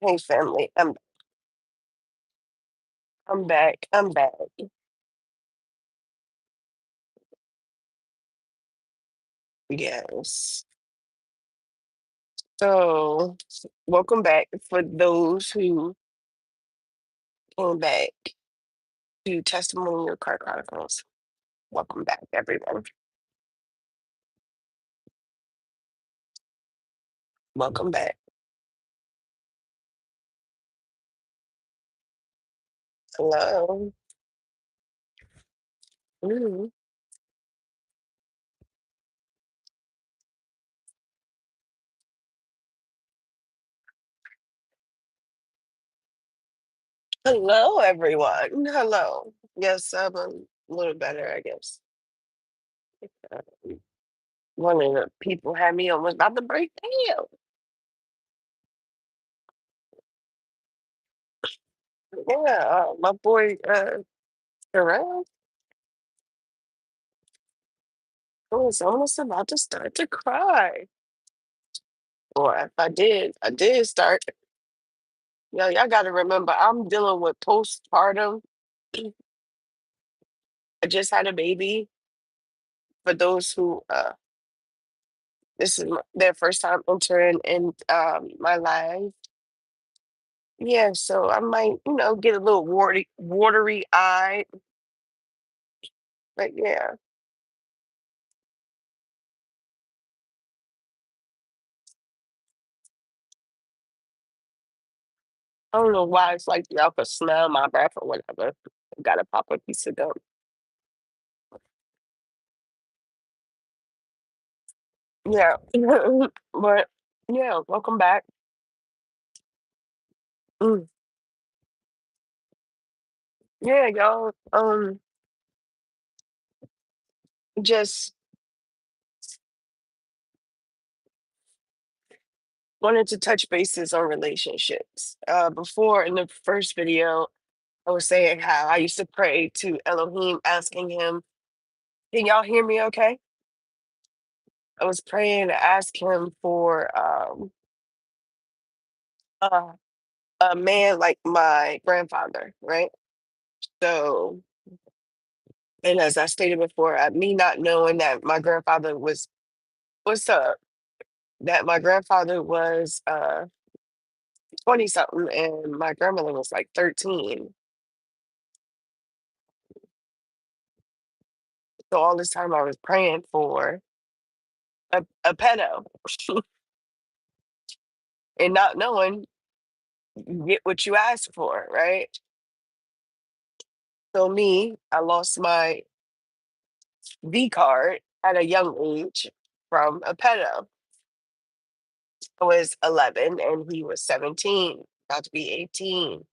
Hey family, I'm back. I'm back. Yes. So welcome back for those who came back to Testimonial Car Chronicles. Welcome back, everyone. Welcome back. Hello. Mhm. Hello, everyone. Hello. Yes, I'm a little better, I guess. Uh, One of the people had me almost about to break down. Yeah, my boy Terrell was almost about to start to cry. Or if I did start. Y'all got to remember, I'm dealing with postpartum. I just had a baby. For those who, this is their first time entering in my life. Yeah, so I might, get a little watery eyed. But yeah, I don't know why it's like y'all could smell my breath or whatever. Got to pop a piece of gum. Yeah, but yeah, welcome back. Mm. Yeah, y'all. Just wanted to touch bases on relationships. Before in the first video, I was saying how I used to pray to Elohim, asking him, "Can y'all hear me? Okay?" I was praying to ask him for uh, a man like my grandfather, right? So, and as I stated before, me not knowing that my grandfather was what's up, that my grandfather was 20 something and my grandmother was like 13. So all this time I was praying for a pedo and not knowing you get what you ask for, right? So me, I lost my V card at a young age from a pedo. I was 11 and he was 17, about to be 18.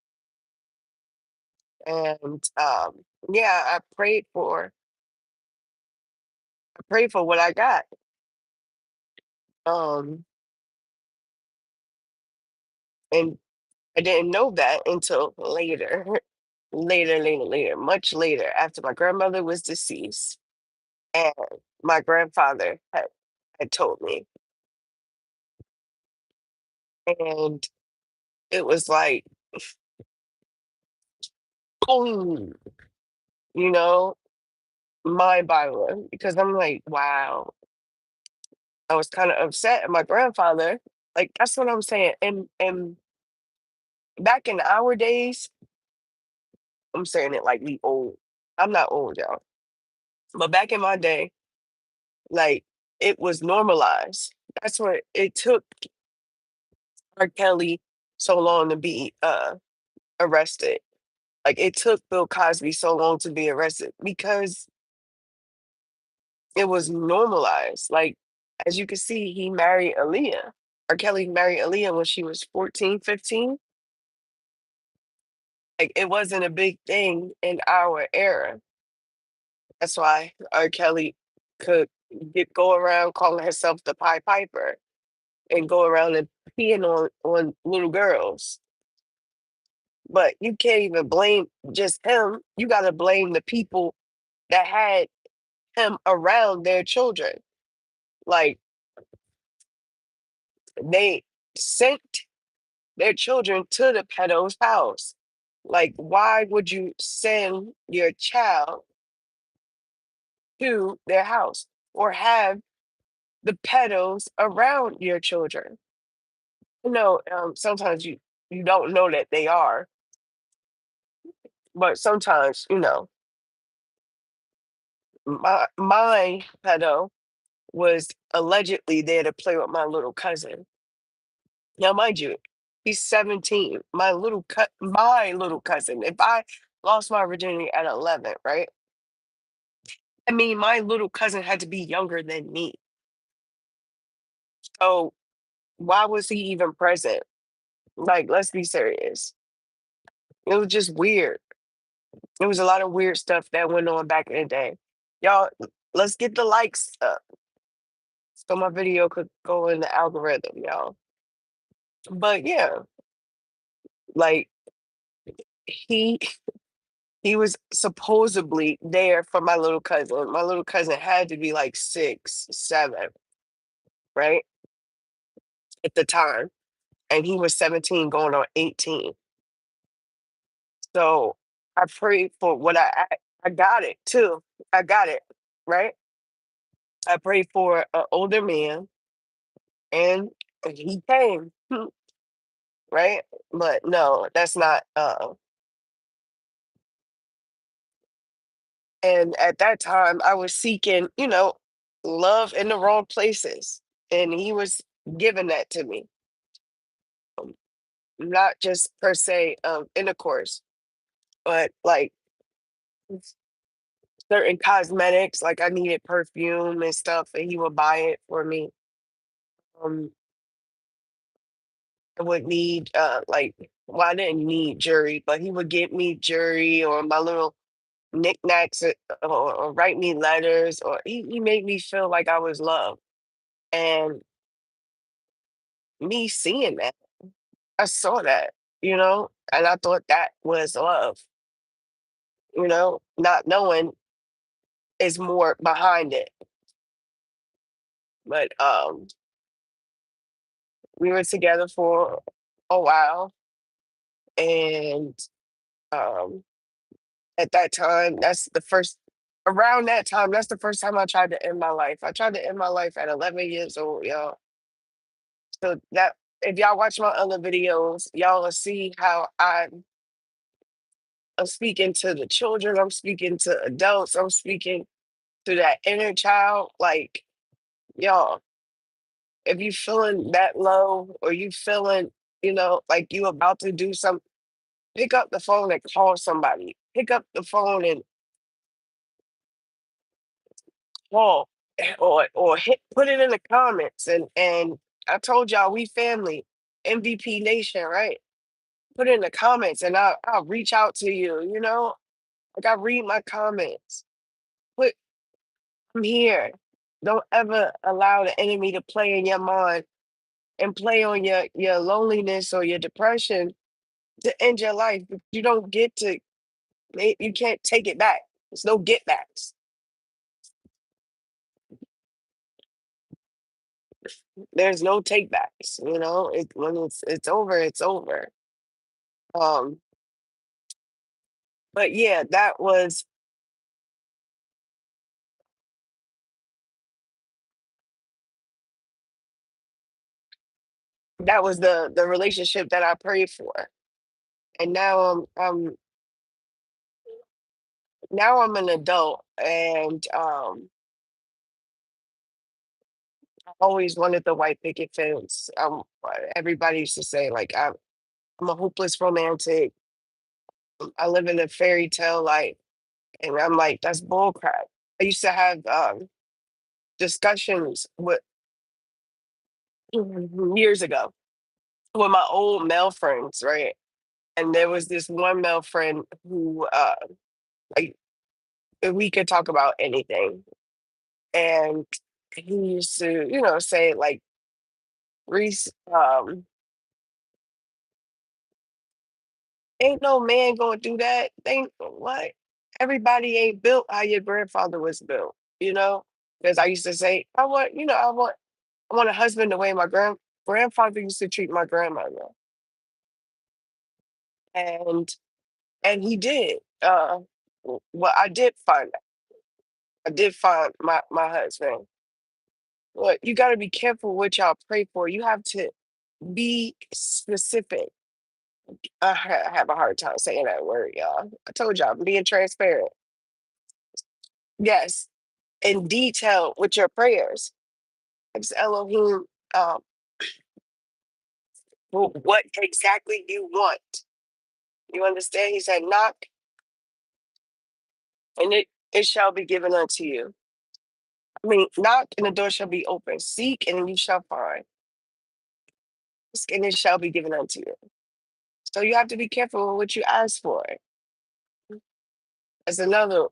And yeah, I prayed for what I got. Um, and I didn't know that until later, later, much later, after my grandmother was deceased and my grandfather had told me. And it was like, boom, you know, mind boggling because I'm like, wow. I was kind of upset at my grandfather. Like that's what I'm saying. And back in our days, I'm saying it like we old. I'm not old, y'all. But back in my day, like it was normalized. That's what it took R. Kelly so long to be arrested. Like it took Bill Cosby so long to be arrested because it was normalized. Like as you can see, he married Aaliyah. R. Kelly married Aaliyah when she was 14, 15. Like it wasn't a big thing in our era. That's why R. Kelly could go around calling herself the Pied Piper and go around and peeing on little girls. But you can't even blame just him. You got to blame the people that had him around their children. Like they sent. their children to the pedo's house. Like, why would you send your child to their house or have the pedos around your children? Sometimes you don't know that they are, but sometimes my pedo was allegedly there to play with my little cousin. Now, mind you, he's 17. My little cousin. If I lost my virginity at 11, right? I mean, my little cousin had to be younger than me. So why was he even present? Like, let's be serious. It was just weird. There was a lot of weird stuff that went on back in the day. Y'all, let's get the likes up so my video could go in the algorithm, y'all. But yeah, like he he was supposedly there for my little cousin. My little cousin had to be like 6, 7, right? At the time. And he was 17 going on 18. So I prayed for what I got it too. I got it, right? I prayed for an older man and he came, right? But no, that's not and at that time I was seeking, love in the wrong places. And he was giving that to me. Um, Not just per se intercourse, but like certain cosmetics, like I needed perfume and stuff, and he would buy it for me. Um, I would need like well, I didn't need jewelry, but he would get me jewelry or my little knickknacks or write me letters or he made me feel like I was loved. And me seeing that, I saw that, and I thought that was love, not knowing is more behind it. But we were together for a while and um at that time around that time that's the first time I tried to end my life. I tried to end my life at 11 years old, y'all. So that if y'all watch my other videos, y'all will see how I'm speaking to the children, I'm speaking to adults, I'm speaking to that inner child. Like, y'all, if you feeling that low or you feeling, like you about to do something, pick up the phone and call somebody. Pick up the phone and call or put it in the comments and I told y'all we family, MVP Nation, right? Put it in the comments and I'll reach out to you, Like I read my comments. Put I'm here. Don't ever allow the enemy to play in your mind and play on your loneliness or your depression to end your life. You don't get to you can't take it back. There's no get backs. There's no take backs, when it's over, it's over. Um, but yeah, that was the relationship that I prayed for. And now I'm an adult and I always wanted the white picket fence. Everybody used to say like I'm a hopeless romantic. I live in a fairy tale life. And I'm like, that's bull crap. I used to have discussions with years ago with my old male friends, right? And there was this one male friend who like we could talk about anything. And he used to, say like Reese, ain't no man gonna do that. Think what? Everybody ain't built how your grandfather was built, you know? Because I used to say, I want a husband the way my grandfather used to treat my grandmother. and he did. Well, I did find my husband. Well, you got to be careful what y'all pray for. You have to be specific. Have a hard time saying that word, y'all. I told y'all, I'm being transparent. Yes, in detail with your prayers. It's Elohim. Um, what exactly you want? You understand? He said, "Knock, and it shall be given unto you." I mean, knock, and the door shall be open. Seek, and you shall find. Ask, and it shall be given unto you. So you have to be careful with what you ask for. That's another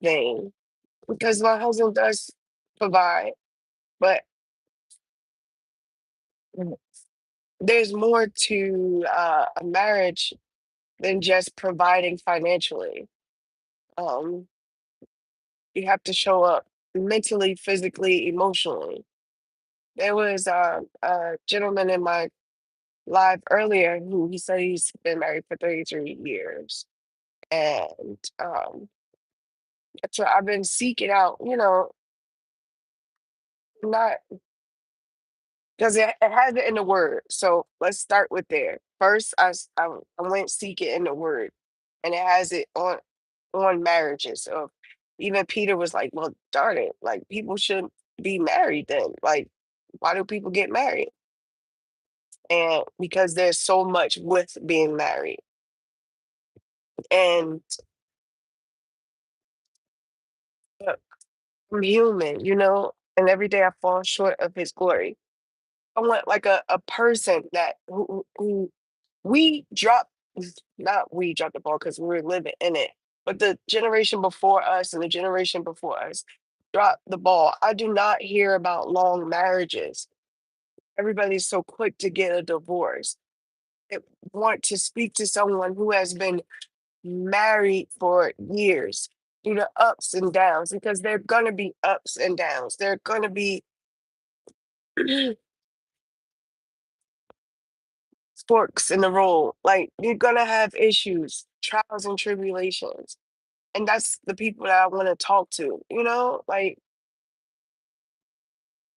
thing, because my husband does provide, but there's more to a marriage than just providing financially. Um, you have to show up mentally, physically, emotionally. There was a gentleman in my live earlier who he said he's been married for 33 years. And that's what I've been seeking out, not because it has it in the word. So let's start with there. First, I went seek it in the word, and it has it on marriages. So even Peter was like, "Well, darn it! Like people should be married then. Like, why do people get married?" And because there's so much with being married, and uh, I'm human, and every day I fall short of His glory. I want like a person that who we drop not we dropped the ball because we were living in it, but the generation before us and the generation before us dropped the ball. I do not hear about long marriages. Everybody's so quick to get a divorce. I want to speak to someone who has been married for years through the ups and downs, because they're gonna be ups and downs. They're gonna be forks in the road. Like you're gonna have issues, trials and tribulations. And that's the people that I want to talk to, like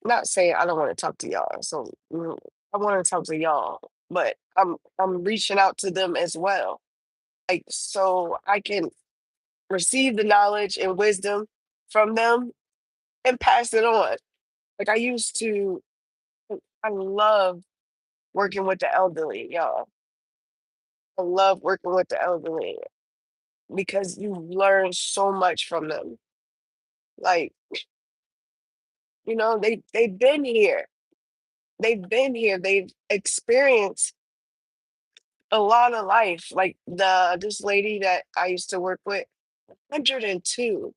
not saying I don't want to talk to y'all. So I want to talk to y'all, but I'm reaching out to them as well. Like so I can receive the knowledge and wisdom from them and pass it on. Like I used to I love working with the elderly, y'all. I love working with the elderly because you learn so much from them. Like, they've been here. They've been here. They've experienced a lot of life. Like this lady that I used to work with, 102,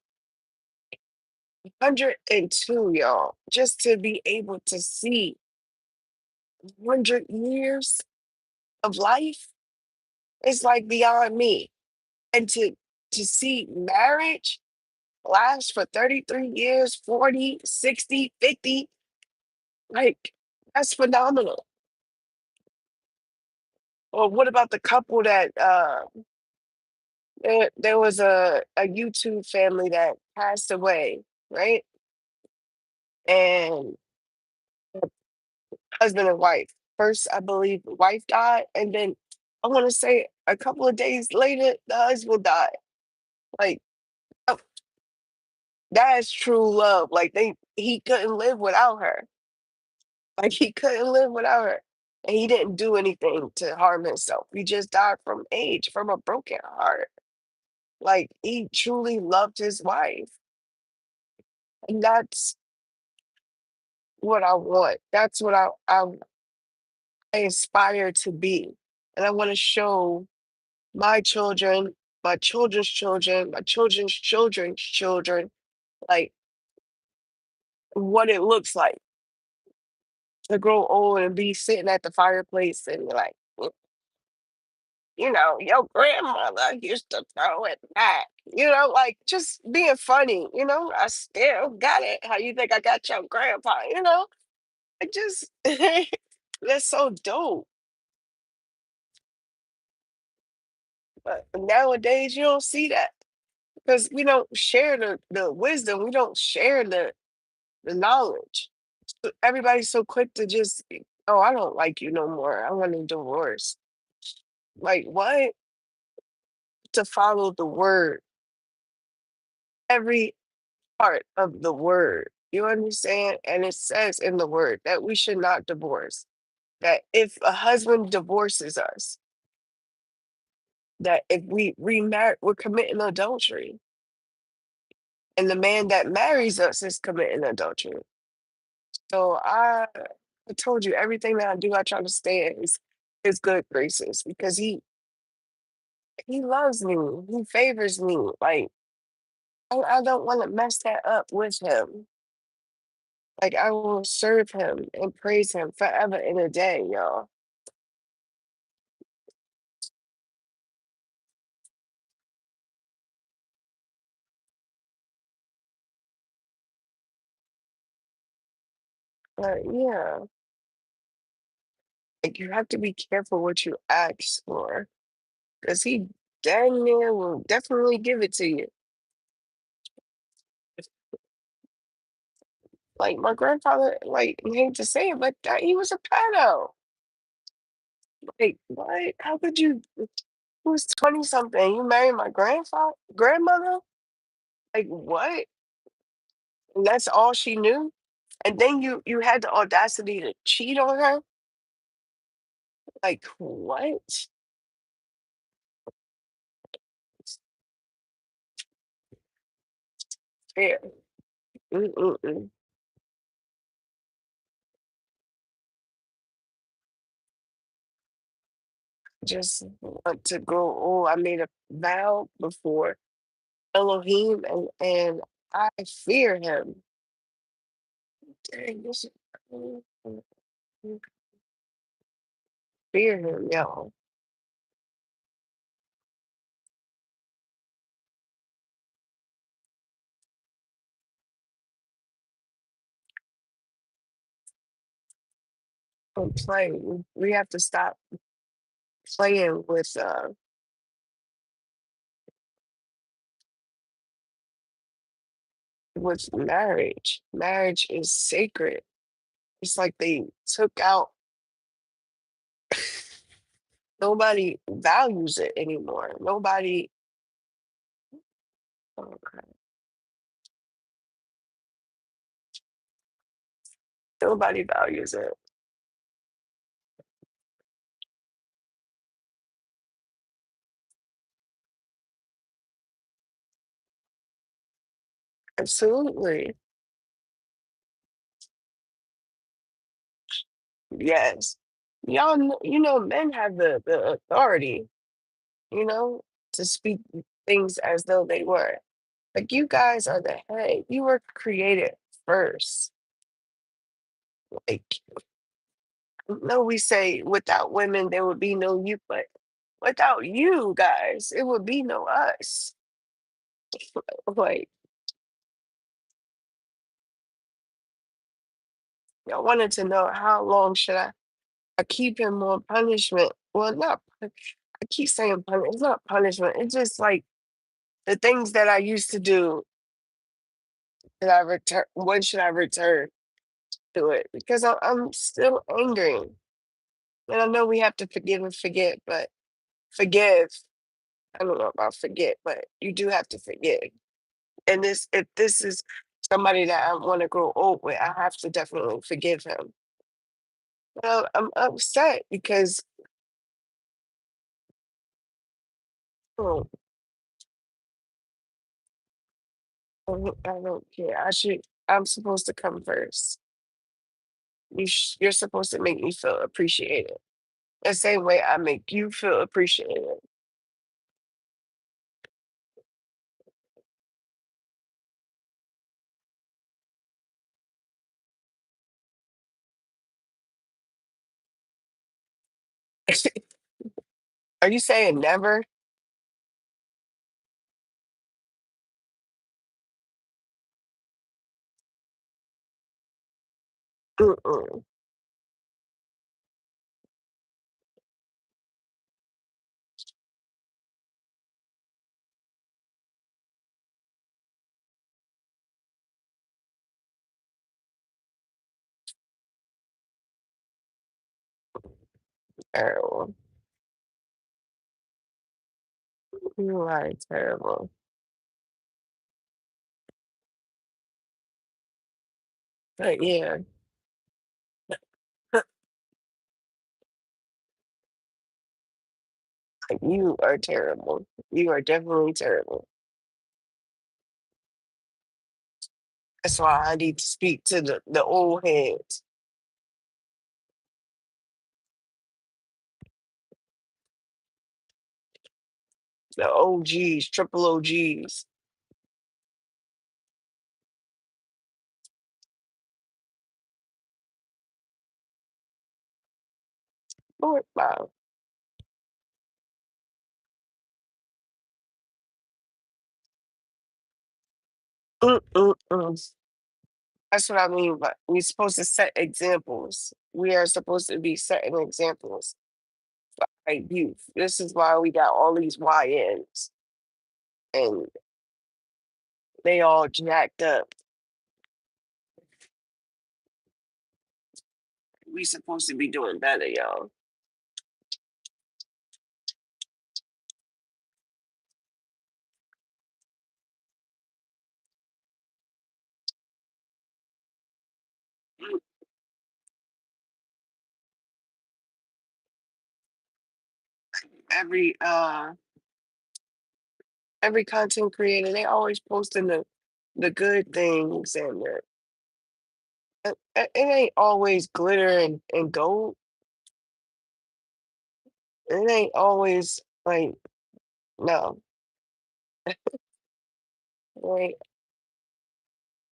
102, y'all. Just to be able to see 100 years of life is like beyond me. And to see marriage last for 33 years, 40, 60, 50, like that's phenomenal. Or what about the couple that there was a YouTube family that passed away, right? And husband and wife. First, I believe the wife died, and then I want to say a couple of days later, the husband died. Like uh, that is true love. Like he couldn't live without her. Like he couldn't live without her. And he didn't do anything to harm himself. He just died from age, from a broken heart. Like he truly loved his wife. And that's what I want. That's what I aspire to be. And I want to show my children, my children's children, my children's children's children, like what it looks like to grow old and be sitting at the fireplace and like, your grandmother used to throw it back. Like just being funny, I still got it. How you think I got your grandpa, I just that's so dope. But nowadays, you don't see that because we don't share the wisdom. We don't share the knowledge. So everybody's so quick to just, oh, I don't like you no more. I want a divorce. Like, what? To follow the word, every part of the word. You understand? And it says in the word that we should not divorce. That if a husband divorces us, that if we remarry, we're committing adultery. And the man that marries us is committing adultery. So I told you everything that I do, I try to stay in his good graces because he loves me. He favors me. Like I don't want to mess that up with him. Like I will serve him and praise him forever and a day, y'all. But yeah, like you have to be careful what you ask for, because he damn near will definitely give it to you. Like my grandfather, like I hate to say it, but that, he was a pedo. Like what? How could you? He was 20 something. You married my grandmother? Like what? And that's all she knew? And then you had the audacity to cheat on her? Like what? Yeah. Mm-mm-mm. Just want to go, oh, I made a vow before Elohim and I fear him. Dang, this is, mm, mm, mm, fear him, y'all. Don't play. We have to stop playing with marriage. Marriage is sacred. It's like they took out, nobody values it anymore. Okay, nobody values it. Absolutely. Yes. Y'all know, men have the authority, you know, to speak things as though they were. Like you guys are the head. You were created first. Like, no, we say without women there would be no you, but without you guys, it would be no us. Like, I wanted to know how long should I keep him on punishment? Well, not I keep saying punishment. It's not punishment. It's just like the things that I used to do that I return. When should I return to it? Because I'm still angry, and I know we have to forgive and forget, but forgive. I don't know about forget, but you do have to forgive. And if this is somebody that I want to grow old with, I have to definitely forgive him. Well, I'm upset because oh, I don't care. I'm supposed to come first. You're supposed to make me feel appreciated. The same way I make you feel appreciated. Are you saying never? Mm-mm. Terrible. You are terrible. But yeah, like, you are terrible. You are definitely terrible. That's why I need to speak to the old heads, the OGs, triple OGs. Lord, wow. Mm-mm-mm. That's what I mean. But we're supposed to set examples. We are supposed to be setting examples for our youth. This is why we got all these YNs and they all jacked up. We supposed to be doing better, y'all. Every every content creator, they always posting the good things and it ain't always glitter and gold. It ain't always like no. Like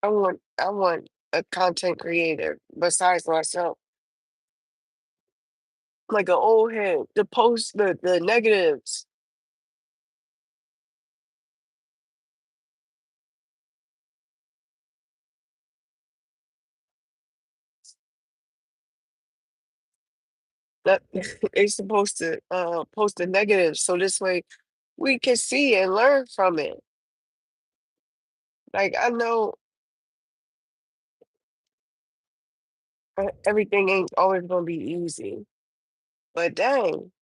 I want a content creator besides myself, like an old head, to post the negatives. That they supposed to post the negatives so this way we can see and learn from it. Like I know everything ain't always gonna be easy, but dang,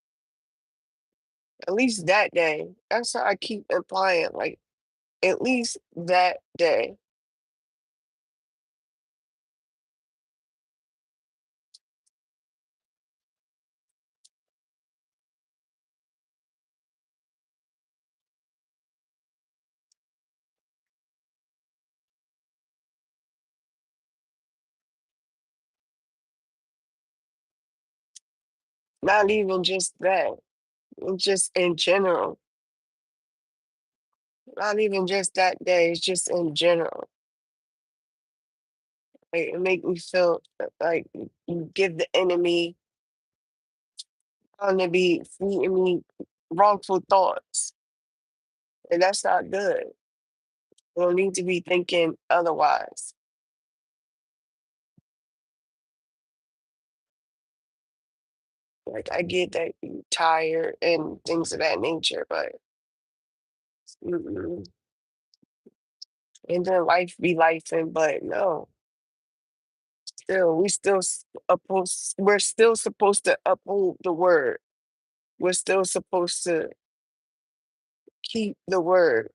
at least that day. That's how I keep implying. Like at least that day. Not even just that. Just in general. Not even just that day. It's just in general. Like, it make me feel like you give the enemy going to be feeding me wrongful thoughts, and that's not good. You don't need to be thinking otherwise. Like I get that you tired and things of that nature, but mm-mm. And then life be life, and but no, still we're still supposed to uphold the word. We're still supposed to keep the word.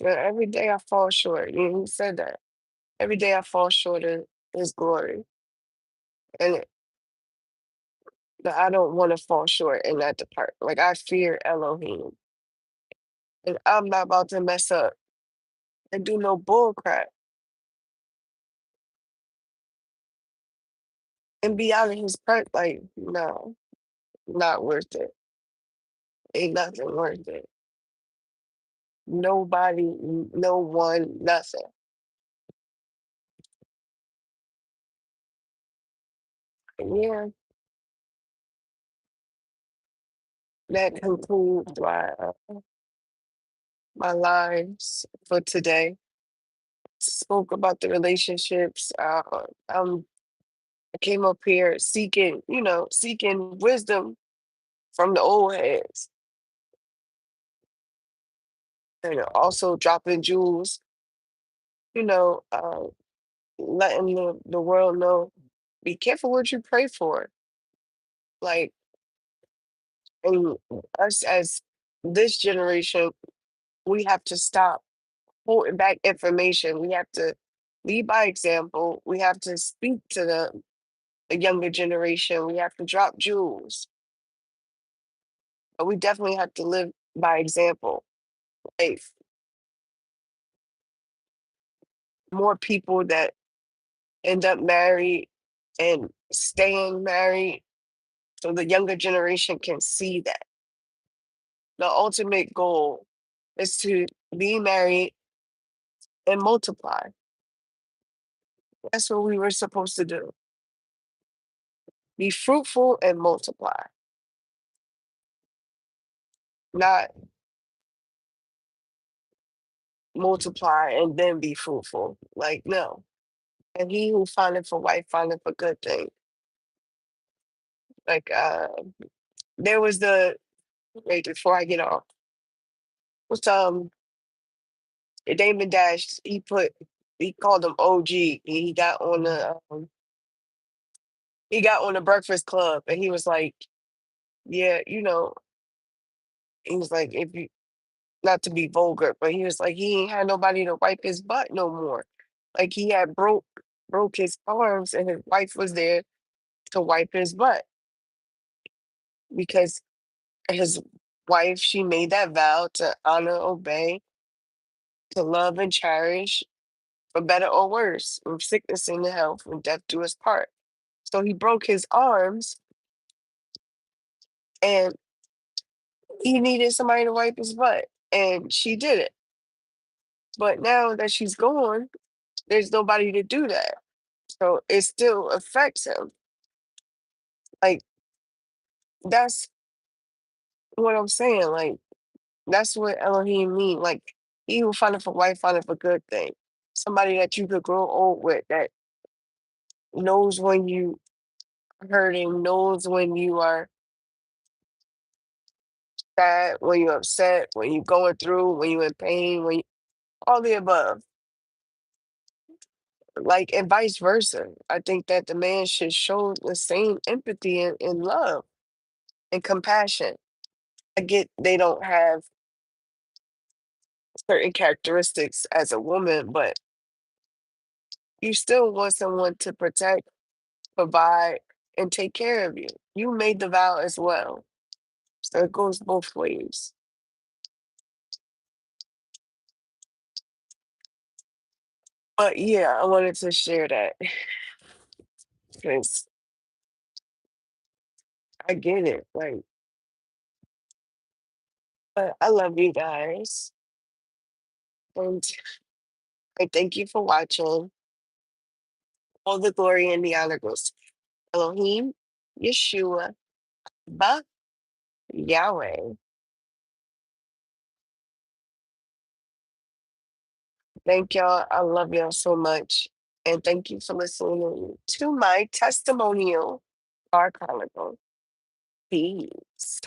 Every day I fall short. You said that. Every day I fall short of His glory, and I don't want to fall short in that department. Like I fear Elohim, and I'm not about to mess up and do no bull crap and be out of His presence. Like no, not worth it. Ain't nothing worth it. Nobody, no one, nothing. Yeah, that concludes my lives for today. Spoke about the relationships. I came up here seeking, seeking wisdom from the old heads, and also dropping jewels. You know, letting the world know, be careful what you pray for. Like, and us as this generation, we have to stop holding back information. We have to lead by example. We have to speak to the younger generation. We have to drop jewels. But we definitely have to live by example. Like more people that end up married and staying married so the younger generation can see that. The ultimate goal is to be married and multiply. That's what we were supposed to do. Be fruitful and multiply, not multiply and then be fruitful. Like, no. And he who findeth a wife findeth a good thing. Like, there was the wait before I get off. Was Damon Dash? He called him OG. And he got on the Breakfast Club, and he was like, yeah, he was like, if you not to be vulgar, but he was like, he ain't had nobody to wipe his butt no more. Like he had broke his arms, and his wife was there to wipe his butt because his wife, she made that vow to honor, obey, to love and cherish, for better or worse, from sickness into health, from death to his part. So he broke his arms, and he needed somebody to wipe his butt, and she did it. But now that she's gone, there's nobody to do that. So it still affects him. Like that's what I'm saying. Like that's what Elohim mean. Like he who findeth a wife findeth a good thing. Somebody that you could grow old with, that knows when you hurting, knows when you are sad, when you're upset, when you're going through, when you're in pain, all the above. Like and vice versa. I think that the man should show the same empathy and love and compassion. I get they don't have certain characteristics as a woman, but you still want someone to protect, provide, and take care of you. You made the vow as well. So it goes both ways. But yeah, I wanted to share that because I get it. Like, but I love you guys. And I thank you for watching. All the glory and the honor goes to Elohim, Yeshua, Ba, Yahweh. Thank y'all. I love y'all so much. And thank you for listening to my testimonial, our Chronicle. Peace.